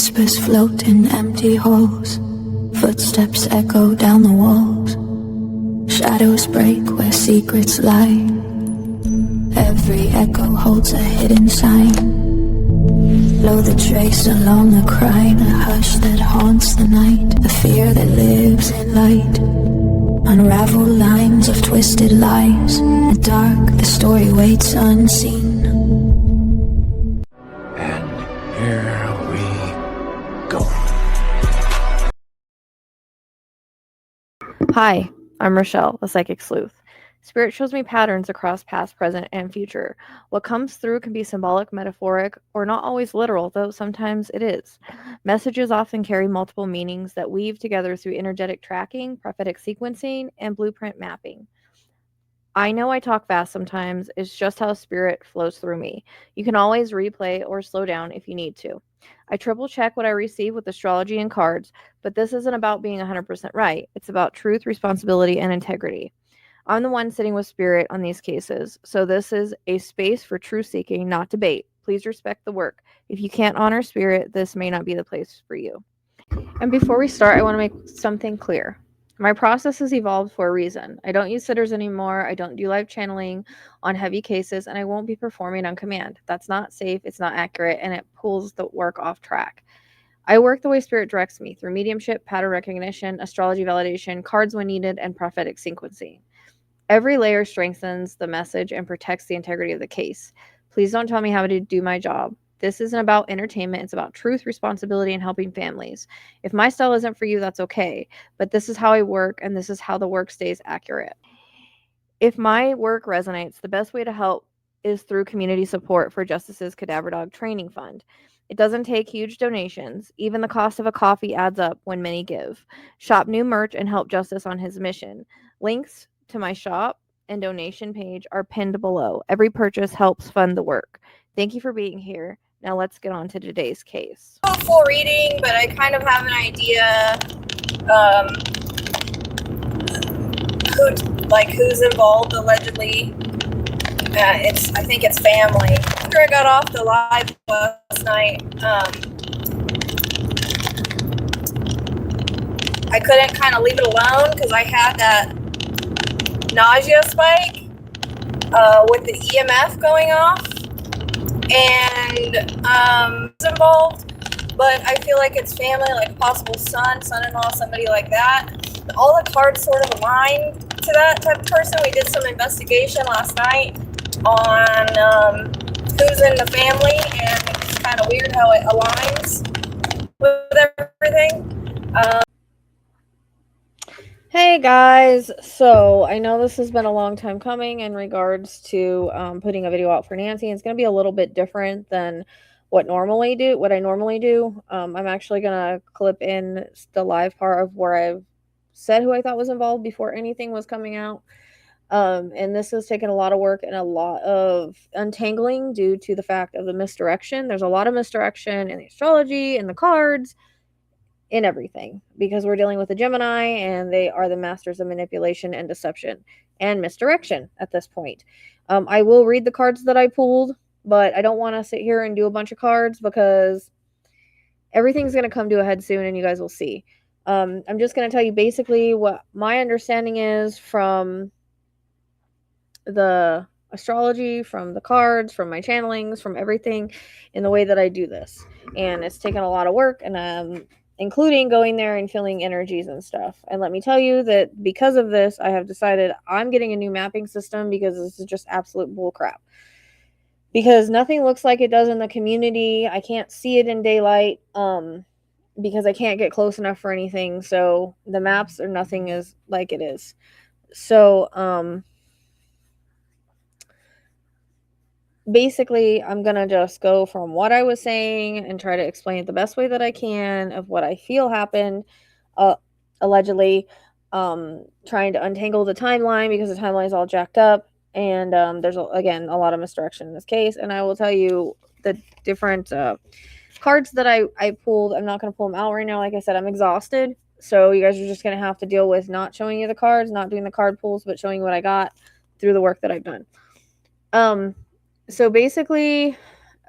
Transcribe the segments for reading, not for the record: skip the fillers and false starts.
Whispers float in empty halls. Footsteps echo down the walls. Shadows break where secrets lie. Every echo holds a hidden sign. Blow the trace along the crime, a hush that haunts the night, a fear that lives in light. Unravel lines of twisted lies. In the dark, the story waits unseen. And here we go. Hi, I'm Rochelle, the Psychic Sleuth. Spirit shows me patterns across past, present, and future. What comes through can be symbolic, metaphoric, or not always literal, though sometimes it is. Messages often carry multiple meanings that weave together through energetic tracking, prophetic sequencing, and blueprint mapping. I know I talk fast sometimes, it's just how spirit flows through me. You can always replay or slow down if you need to. I triple check what I receive with astrology and cards, but this isn't about being 100% right. It's about truth, responsibility, and integrity. I'm the one sitting with spirit on these cases, so this is a space for truth seeking, not debate. Please respect the work. If you can't honor spirit, this may not be the place for you. And before we start, I want to make something clear. My process has evolved for a reason. I don't use sitters anymore. I don't do live channeling on heavy cases, and I won't be performing on command. That's not safe, it's not accurate, and it pulls the work off track. I work the way spirit directs me through mediumship, pattern recognition, astrology validation, cards when needed, and prophetic sequencing. Every layer strengthens the message and protects the integrity of the case. Please don't tell me how to do my job. This isn't about entertainment. It's about truth, responsibility, and helping families. If my style isn't for you, that's okay. But this is how I work, and this is how the work stays accurate. If my work resonates, the best way to help is through community support for Justice's Cadaver Dog Training Fund. It doesn't take huge donations. Even the cost of a coffee adds up when many give. Shop new merch and help Justice on his mission. Links to my shop and donation page are pinned below. Every purchase helps fund the work. Thank you for being here. Now let's get on to today's case. Full reading, but I kind of have an idea who's involved allegedly. I think it's family. After I got off the live last night, I couldn't kind of leave it alone because I had that nausea spike with the EMF going off, and it's involved. But I feel like it's family, like a possible son-in-law, somebody like that. All the cards sort of align to that type of person. We did some investigation last night on who's in the family, and it's kind of weird how it aligns with everything. Hey guys, so I know this has been a long time coming in regards to putting a video out for Nancy. It's going to be a little bit different than what I normally do. I'm actually going to clip in the live part of where I've said who I thought was involved before anything was coming out. And this has taken a lot of work and a lot of untangling due to the fact of the misdirection. There's a lot of misdirection in the astrology and the cards, in everything, because we're dealing with a Gemini and they are the masters of manipulation and deception and misdirection at this point. I will read the cards that I pulled, but I don't want to sit here and do a bunch of cards because everything's going to come to a head soon and you guys will see. I'm just going to tell you basically what my understanding is from the astrology, from the cards, from my channelings, from everything in the way that I do this. And it's taken a lot of work, and including going there and feeling energies and stuff. And let me tell you that because of this, I have decided I'm getting a new mapping system because this is just absolute bullcrap. Because nothing looks like it does in the community. I can't see it in daylight because I can't get close enough for anything. So the maps or nothing is like it is. So basically, I'm going to just go from what I was saying and try to explain it the best way that I can of what I feel happened, allegedly, trying to untangle the timeline because the timeline is all jacked up. And there's, again, a lot of misdirection in this case. And I will tell you the different cards that I pulled. I'm not going to pull them out right now. Like I said, I'm exhausted. So you guys are just going to have to deal with not showing you the cards, not doing the card pulls, but showing you what I got through the work that I've done. So basically,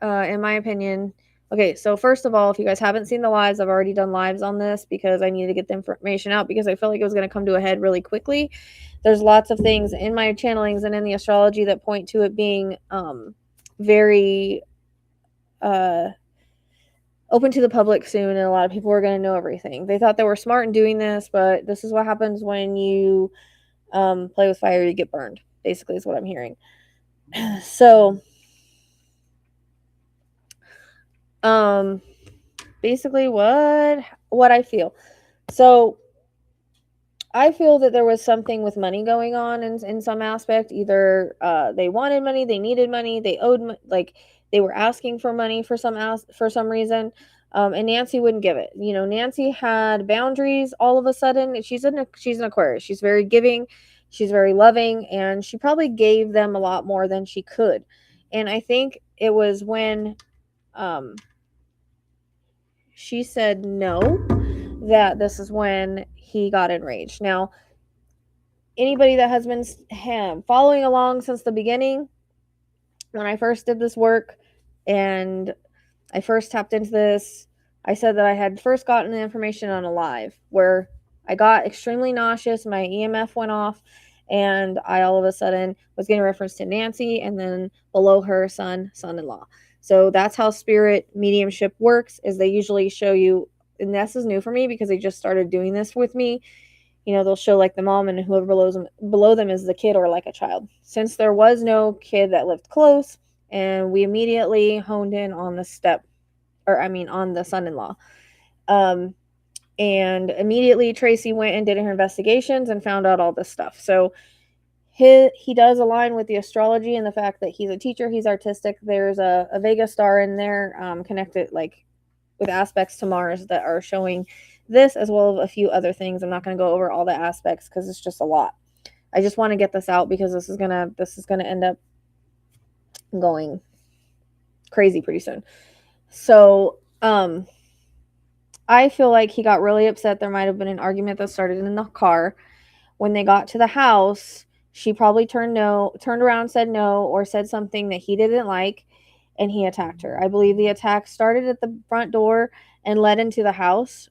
in my opinion, Okay, so first of all, if you guys haven't seen the lives, I've already done lives on this because I needed to get the information out because I felt like it was going to come to a head really quickly. There's lots of things in my channelings and in the astrology that point to it being very open to the public soon, and a lot of people are going to know everything. They thought they were smart in doing this, but this is what happens when you play with fire, you get burned, basically is what I'm hearing. So basically what I feel. So I feel that there was something with money going on in some aspect. Either they wanted money, they needed money, they owed like they were asking for money for some reason, and Nancy wouldn't give it. You know, Nancy had boundaries. All of a sudden, she's an Aquarius. She's very giving, she's very loving, and she probably gave them a lot more than she could. And I think it was when she said no that this is when he got enraged. Now, anybody that has been following along since the beginning, when I first did this work and I first tapped into this, I said that I had first gotten the information on a live where I got extremely nauseous, my EMF went off, and I all of a sudden was getting reference to Nancy, and then below her son-in-law. So that's how spirit mediumship works, is they usually show you, and this is new for me because they just started doing this with me. You know, they'll show like the mom and whoever below them is the kid or like a child. Since there was no kid that lived close, and we immediately honed in on the on the son-in-law. And immediately Tracy went and did her investigations and found out all this stuff. So he does align with the astrology and the fact that he's a teacher, he's artistic. There's a Vega star in there connected like with aspects to Mars that are showing this, as well as a few other things. I'm not going to go over all the aspects because it's just a lot. I just want to get this out because this is gonna end up going crazy pretty soon. So I feel like he got really upset. There might have been an argument that started in the car. When they got to the house, she probably turned around, said no, or said something that he didn't like, and he attacked her. I believe the attack started at the front door and led into the house.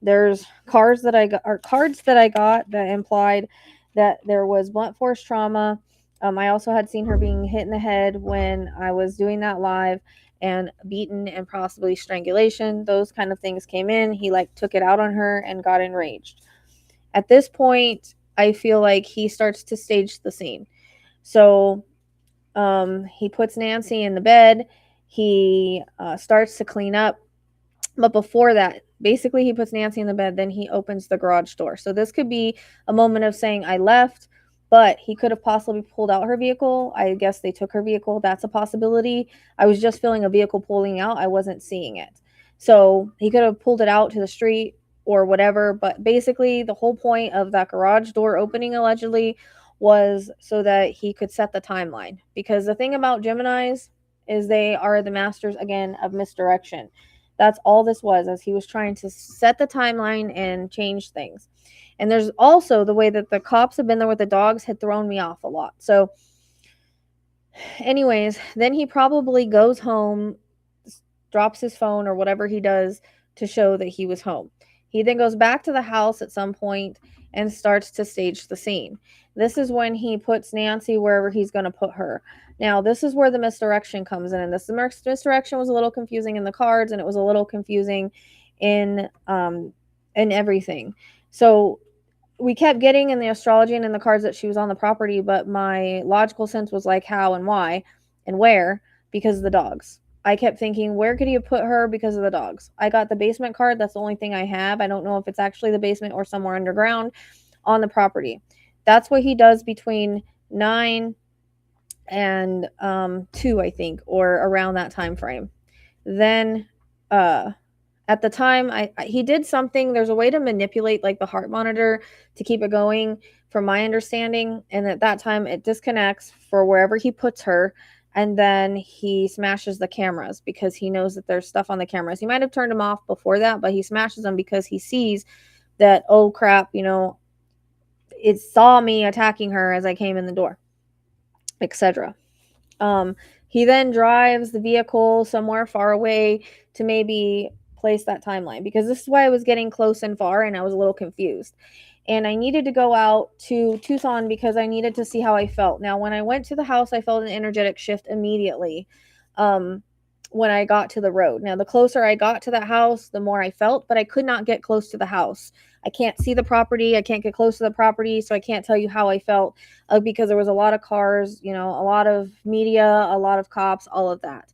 There's cards that I got that implied that there was blunt force trauma. I also had seen her being hit in the head when I was doing that live, and beaten and possibly strangulation. Those kind of things came in. He like took it out on her and got enraged. At this point, I feel like he starts to stage the scene. So he puts Nancy in the bed. He starts to clean up. But before that, basically he puts Nancy in the bed, then he opens the garage door. So this could be a moment of saying, I left, but he could have possibly pulled out her vehicle. I guess they took her vehicle. That's a possibility. I was just feeling a vehicle pulling out. I wasn't seeing it. So he could have pulled it out to the street or whatever. But basically the whole point of that garage door opening allegedly was so that he could set the timeline. Because the thing about Geminis is they are the masters, again, of misdirection. That's all this was, as he was trying to set the timeline and change things. And there's also the way that the cops have been there with the dogs had thrown me off a lot. So anyways, then he probably goes home, drops his phone or whatever he does to show that he was home. He then goes back to the house at some point and starts to stage the scene. This is when he puts Nancy wherever he's going to put her. Now, this is where the misdirection comes in. And this misdirection was a little confusing in the cards, and it was a little confusing in everything. So we kept getting in the astrology and in the cards that she was on the property, but my logical sense was like how and why and where, because of the dogs. I kept thinking, where could he have put her because of the dogs? I got the basement card. That's the only thing I have. I don't know if it's actually the basement or somewhere underground on the property. That's what he does between 9 and 2, I think, or around that time frame. Then at the time, he did something. There's a way to manipulate like the heart monitor to keep it going, from my understanding. And at that time, it disconnects for wherever he puts her. And then he smashes the cameras because he knows that there's stuff on the cameras. He might have turned them off before that, but he smashes them because he sees that, oh crap, you know, it saw me attacking her as I came in the door, etc. He then drives the vehicle somewhere far away to maybe place that timeline, because this is why I was getting close and far and I was a little confused. And I needed to go out to Tucson because I needed to see how I felt. Now, when I went to the house, I felt an energetic shift immediately when I got to the road. Now, the closer I got to that house, the more I felt, but I could not get close to the house. I can't see the property. I can't get close to the property, so I can't tell you how I felt because there was a lot of cars, a lot of media, a lot of cops, all of that.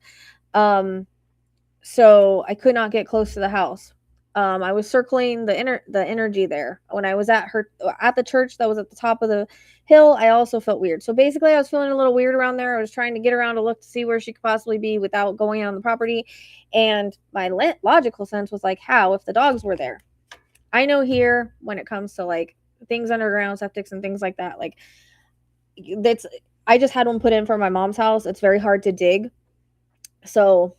So I could not get close to the house. I was circling the energy there. When I was at the church that was at the top of the hill, I also felt weird. So basically, I was feeling a little weird around there. I was trying to get around to look to see where she could possibly be without going on the property. And my logical sense was like, how if the dogs were there? I know here when it comes to like things underground, septics and things like that, like I just had one put in for my mom's house. It's very hard to dig. So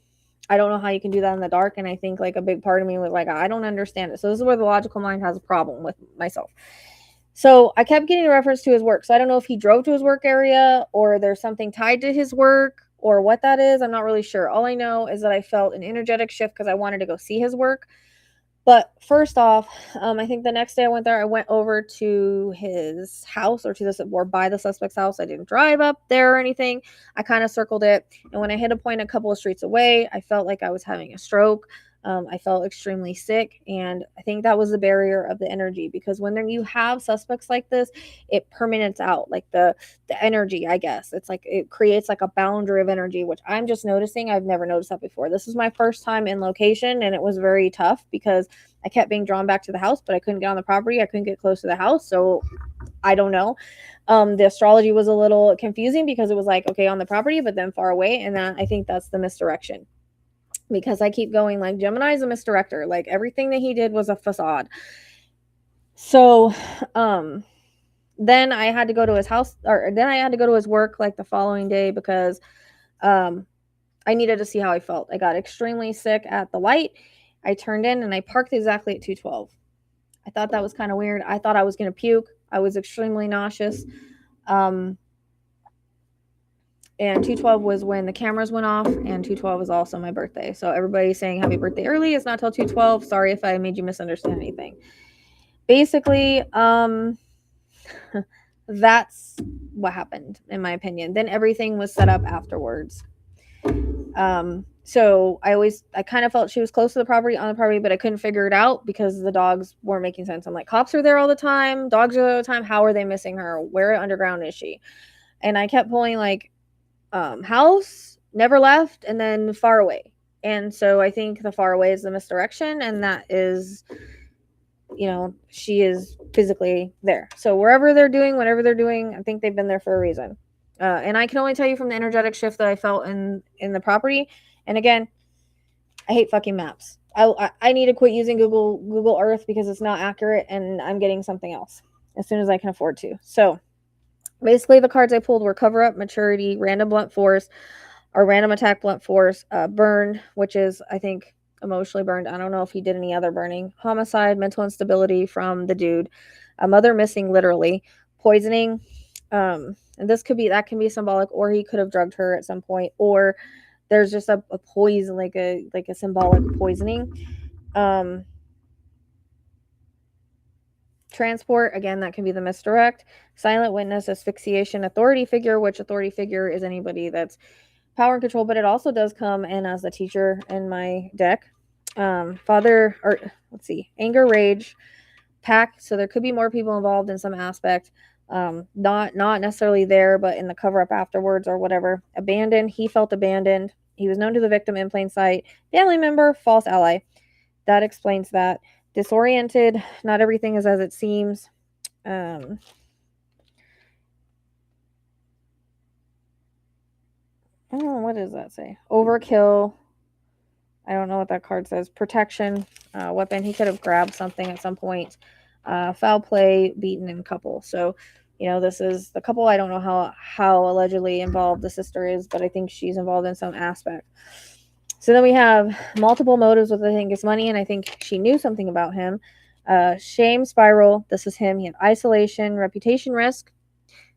I don't know how you can do that in the dark. And I think like a big part of me was like, I don't understand it. So this is where the logical mind has a problem with myself. So I kept getting a reference to his work. So I don't know if he drove to his work area or there's something tied to his work or what that is. I'm not really sure. All I know is that I felt an energetic shift because I wanted to go see his work. But first off, I think the next day I went there, I went over to his house or by the suspect's house. I didn't drive up there or anything. I kind of circled it. And when I hit a point a couple of streets away, I felt like I was having a stroke. I felt extremely sick. And I think that was the barrier of the energy, because when you have suspects like this, it permanents out like the energy, I guess. It's like it creates like a boundary of energy, which I'm just noticing. I've never noticed that before. This is my first time in location, and it was very tough because I kept being drawn back to the house, but I couldn't get on the property. I couldn't get close to the house. So I don't know. The astrology was a little confusing because it was like, okay, on the property, but then far away. And I think that's the misdirection, because I keep going like Gemini's a misdirector. Like everything that he did was a facade. So, then I had to go to his house, or then I had to go to his work like the following day because, I needed to see how I felt. I got extremely sick at the light. I turned in and I parked exactly at 212. I thought that was kind of weird. I thought I was going to puke. I was extremely nauseous. And 212 was when the cameras went off, and 212 was also my birthday. So everybody's saying happy birthday early. It's not till 212. Sorry if I made you misunderstand anything. Basically, that's what happened, in my opinion. Then everything was set up afterwards. So I kind of felt she was close to the property, on the property, but I couldn't figure it out because the dogs weren't making sense. I'm like, cops are there all the time. Dogs are there all the time. How are they missing her? Where underground is she? And I kept pulling like, house, never left, and then far away. And so I think the far away is the misdirection, and that is, she is physically there. So wherever they're doing, whatever they're doing, I think they've been there for a reason. And I can only tell you from the energetic shift that I felt in the property. And again, I hate fucking maps. I need to quit using Google Earth because it's not accurate, and I'm getting something else as soon as I can afford to. So basically, the cards I pulled were cover up, maturity, random blunt force, or random attack blunt force, burned, which is, I think, emotionally burned. I don't know if he did any other burning. Homicide, mental instability from the dude, a mother missing literally, poisoning. And that can be symbolic, or he could have drugged her at some point, or there's just a poison, like a symbolic poisoning. Transport, again, that can be the misdirect. Silent witness, asphyxiation, authority figure, which authority figure is anybody that's power and control, but it also does come in as the teacher in my deck. Anger, rage, pack. So there could be more people involved in some aspect. Not necessarily there, but in the cover up afterwards or whatever. Abandoned. He felt abandoned. He was known to the victim in plain sight. Family member, false ally. That explains that. Disoriented. Not everything is as it seems. What does that say? Overkill. I don't know what that card says. Protection. Weapon. He could have grabbed something at some point. Foul play, beaten, and couple. So, this is the couple. I don't know how allegedly involved the sister is, but I think she's involved in some aspect. So then we have multiple motives with, I think, is money, and I think she knew something about him. Shame spiral. This is him. He had isolation, reputation risk,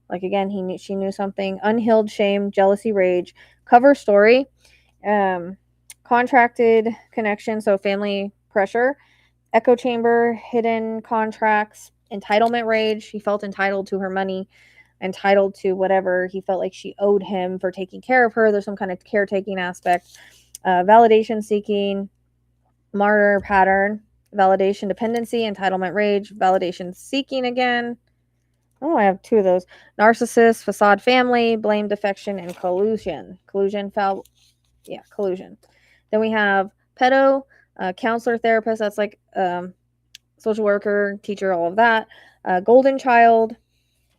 Like again, she knew something. Unhealed shame, jealousy, rage. Cover story, contracted connection, so family pressure. Echo chamber, hidden contracts, entitlement rage. He felt entitled to her money, entitled to whatever he felt like she owed him for taking care of her. There's some kind of caretaking aspect. Validation seeking, martyr pattern, validation dependency, entitlement rage, validation seeking again. Oh, I have 2 of those. Narcissist, facade family, blame, defection, and collusion. Collusion. Then we have pedo, counselor, therapist. That's like social worker, teacher, all of that. Golden child,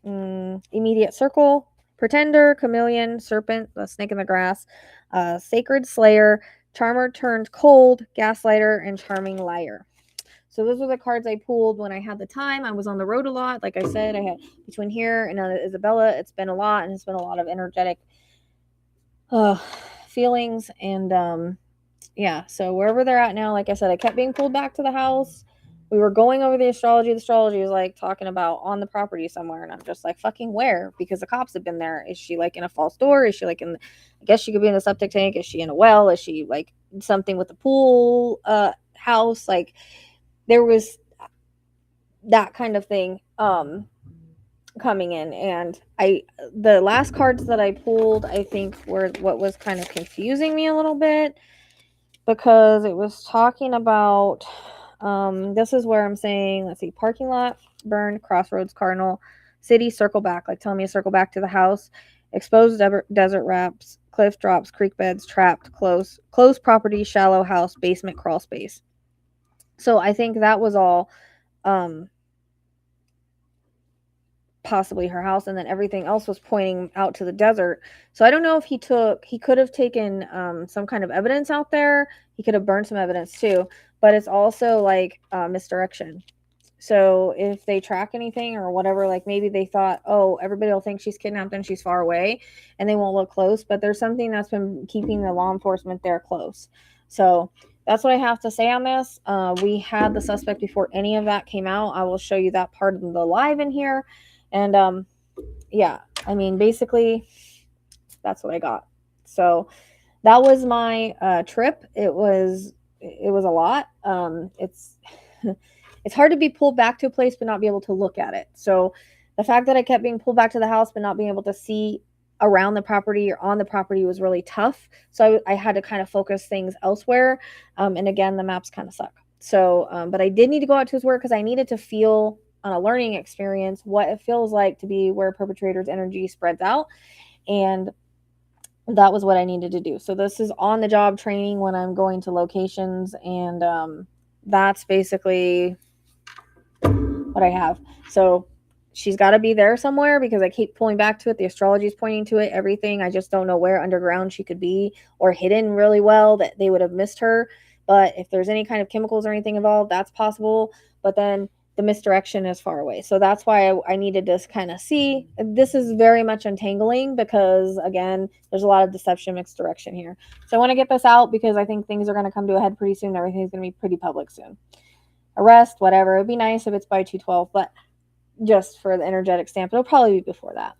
immediate circle, pretender, chameleon, serpent, the snake in the grass, sacred slayer, charmer turned cold, gaslighter, and charming liar. So those were the cards I pulled when I had the time. I was on the road a lot. Like I said, I had between here and Isabella, it's been a lot, and it's been a lot of energetic feelings. And yeah, so wherever they're at now, like I said, I kept being pulled back to the house. We were going over the astrology. The astrology was like talking about on the property somewhere, and I'm just like, fucking where? Because the cops have been there. Is she like in a false door? Is she like in? I guess she could be in a septic tank. Is she in a well? Is she like something with the pool house? Like there was that kind of thing coming in, and the last cards that I pulled, I think, were what was kind of confusing me a little bit, because it was talking about this is where I'm saying, let's see, parking lot burned, crossroads, cardinal, city, circle back, like telling me to circle back to the house, exposed desert wraps, cliff drops, creek beds, trapped, closed property, shallow house, basement, crawl space. So I think that was all possibly her house, and then everything else was pointing out to the desert. So I don't know if he could have taken some kind of evidence out there. He could have burned some evidence too, but it's also like misdirection. So if they track anything or whatever, like maybe they thought, oh, everybody will think she's kidnapped and she's far away and they won't look close, but there's something that's been keeping the law enforcement there close. So that's what I have to say on this. We had the suspect before any of that came out. I will show you that part of the live in here. And yeah, I mean, basically that's what I got. So that was my trip. It was a lot. It's it's hard to be pulled back to a place but not be able to look at it. So the fact that I kept being pulled back to the house but not being able to see around the property or on the property was really tough. So I had to kind of focus things elsewhere. And again, the maps kind of suck. So, but I did need to go out to his work because I needed to feel on a learning experience what it feels like to be where perpetrator's energy spreads out. And that was what I needed to do. So this is on the job training when I'm going to locations, and that's basically what I have. So she's got to be there somewhere because I keep pulling back to it. The astrology is pointing to it, everything. I just don't know where underground she could be or hidden really well that they would have missed her. But if there's any kind of chemicals or anything involved, that's possible. But then the misdirection is far away. So that's why I needed to kind of see. This is very much untangling because, again, there's a lot of deception, misdirection here. So I want to get this out because I think things are going to come to a head pretty soon. Everything's going to be pretty public soon. Arrest, whatever. It'd be nice if it's by 2/12, but just for the energetic stamp, it'll probably be before that.